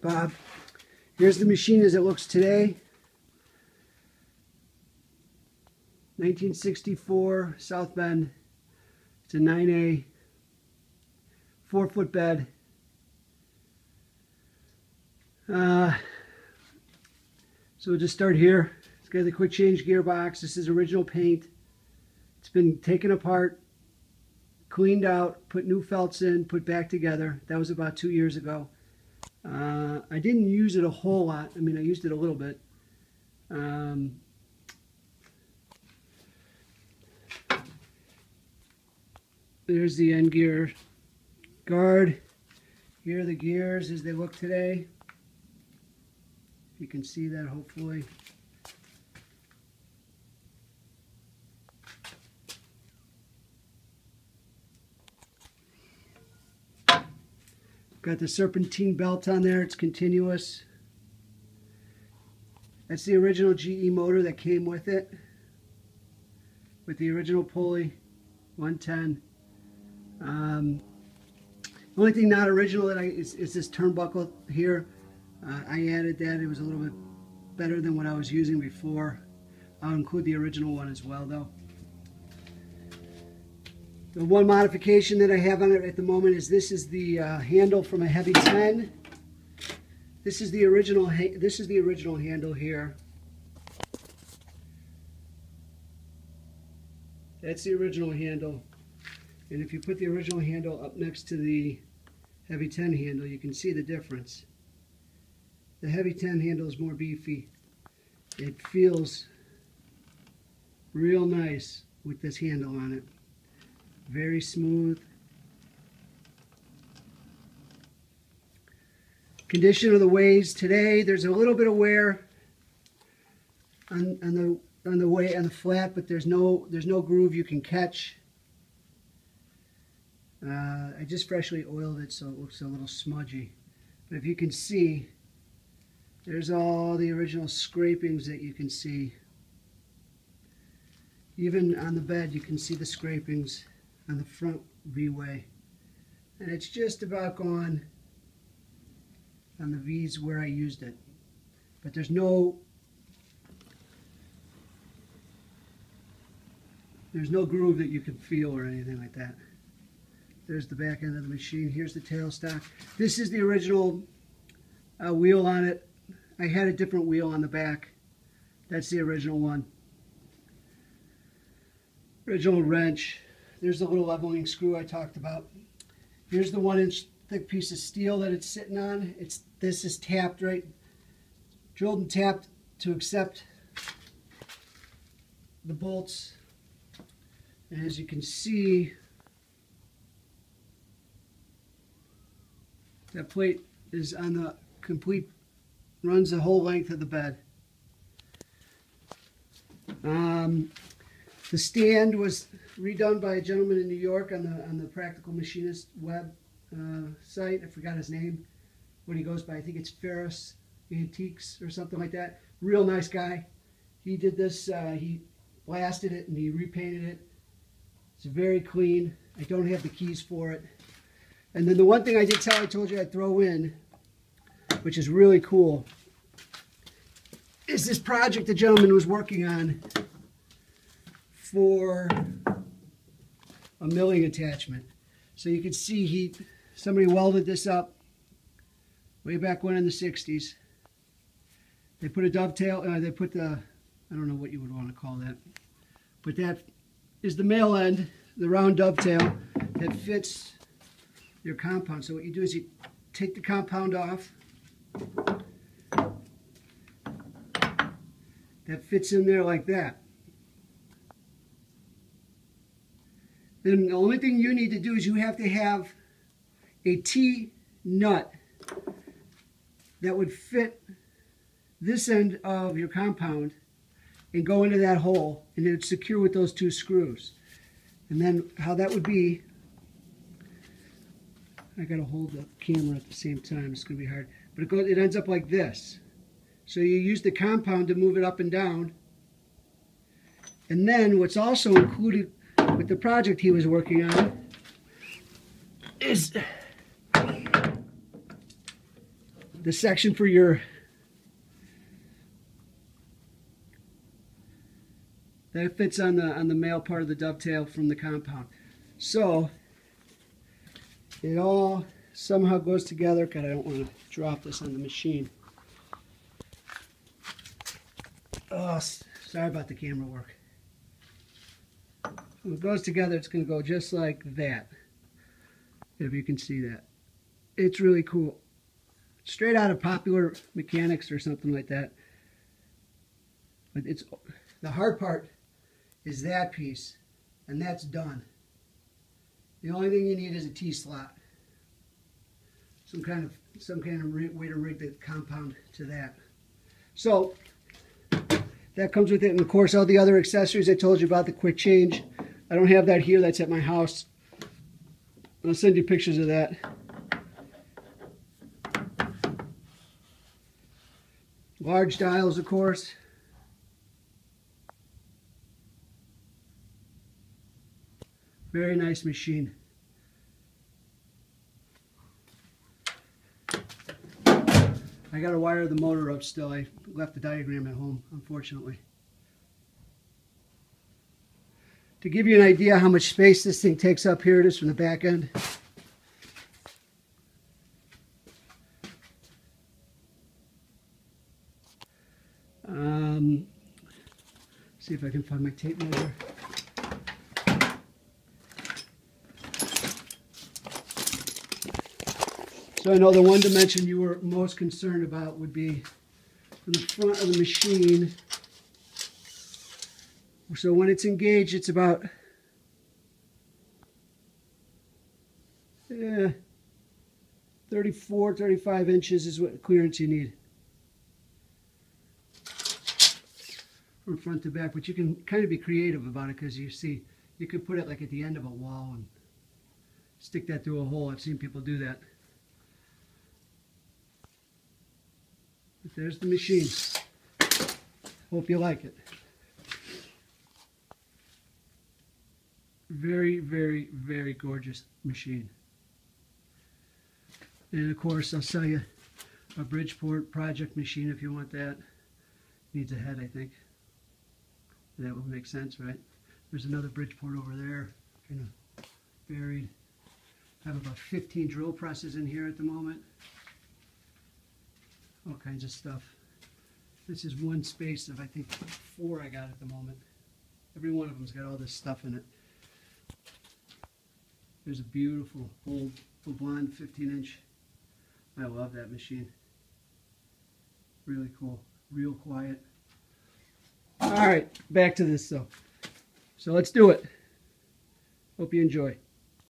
Bob. Here's the machine as it looks today. 1964 South Bend. It's a 9A, 4-foot bed. So we'll just start here. It's got the quick change gearbox. This is original paint. It's been taken apart, cleaned out, put new felts in, put back together. That was about 2 years ago. I didn't use it a whole lot. I mean, I used it a little bit. There's the end gear guard. Here are the gears as they look today. You can see that hopefully. Got the serpentine belt on there. It's continuous. That's the original GE motor that came with it, with the original pulley, 110. The only thing not original that is this turnbuckle here. I added that. It was a little bit better than what I was using before. I'll include the original one as well, though. The one modification that I have on it at the moment is this is the handle from a Heavy 10. This is the original. This is the original handle here. That's the original handle. And if you put the original handle up next to the Heavy 10 handle, you can see the difference. The Heavy 10 handle is more beefy. It feels real nice with this handle on it. Very smooth. Condition of the ways today, there's a little bit of wear on the flat, but there's no groove you can catch. I just freshly oiled it, so it looks a little smudgy. But if you can see, there's all the original scrapings that you can see. Even on the bed, you can see the scrapings on the front V-way. And it's just about gone on the V's where I used it. But there's no groove that you can feel or anything like that. There's the back end of the machine. Here's the tailstock. This is the original wheel on it. I had a different wheel on the back. That's the original one. Original wrench. There's the little leveling screw I talked about. Here's the 1-inch thick piece of steel that it's sitting on. This is tapped right, drilled and tapped to accept the bolts. And as you can see, that plate is on the complete, runs the whole length of the bed. The stand was redone by a gentleman in New York on the Practical Machinist web site. I forgot his name, what he goes by. I think it's Ferris Antiques or something like that. Real nice guy. He did this, he blasted it and he repainted it. It's very clean. I don't have the keys for it. And then the one thing I told you I'd throw in, which is really cool, is this project the gentleman was working on for a milling attachment. So you can see somebody welded this up way back when in the 60s. They put a dovetail, they put the, I don't know what you would want to call that, but that is the male end, the round dovetail that fits your compound. So what you do is you take the compound off. That fits in there like that. Then the only thing you need to do is you have to have a T-nut that would fit this end of your compound and go into that hole, and it would secure with those 2 screws. And then how that would be, I gotta hold the camera at the same time, it's gonna be hard, but it ends up like this. So you use the compound to move it up and down. And then what's also included with the project he was working on is the section for your, that fits on the male part of the dovetail from the compound. So it all somehow goes together. God, I don't want to drop this on the machine. Oh, sorry about the camera work. When it goes together, it's going to go just like that, if you can see that. It's really cool. Straight out of Popular Mechanics or something like that. But it's the hard part is that piece, and that's done. The only thing you need is a T-slot. Some kind of way to rig the compound to that. So that comes with it, and of course all the other accessories I told you about, the quick change. I don't have that here, that's at my house. I'll send you pictures of that. Large dials, of course. Very nice machine. I got to wire the motor up still. I left the diagram at home, unfortunately. To give you an idea how much space this thing takes up, here it is from the back end. See if I can find my tape measure. So I know the one dimension you were most concerned about would be from the front of the machine. So when it's engaged, it's about 34, 35 inches is what clearance you need. From front to back, but you can kind of be creative about it, because you see, you could put it like at the end of a wall and stick that through a hole. I've seen people do that. But there's the machine. Hope you like it. Very, very, very gorgeous machine. And of course, I'll sell you a Bridgeport project machine if you want that. Needs a head, I think. That will make sense, right? There's another Bridgeport over there, kind of buried. I have about 15 drill presses in here at the moment. All kinds of stuff. This is one space of, I think, 4 I got at the moment. Every one of them's got all this stuff in it. There's a beautiful old blonde 15-inch. I love that machine. Really cool. Real quiet. All right, back to this though. So let's do it. Hope you enjoy.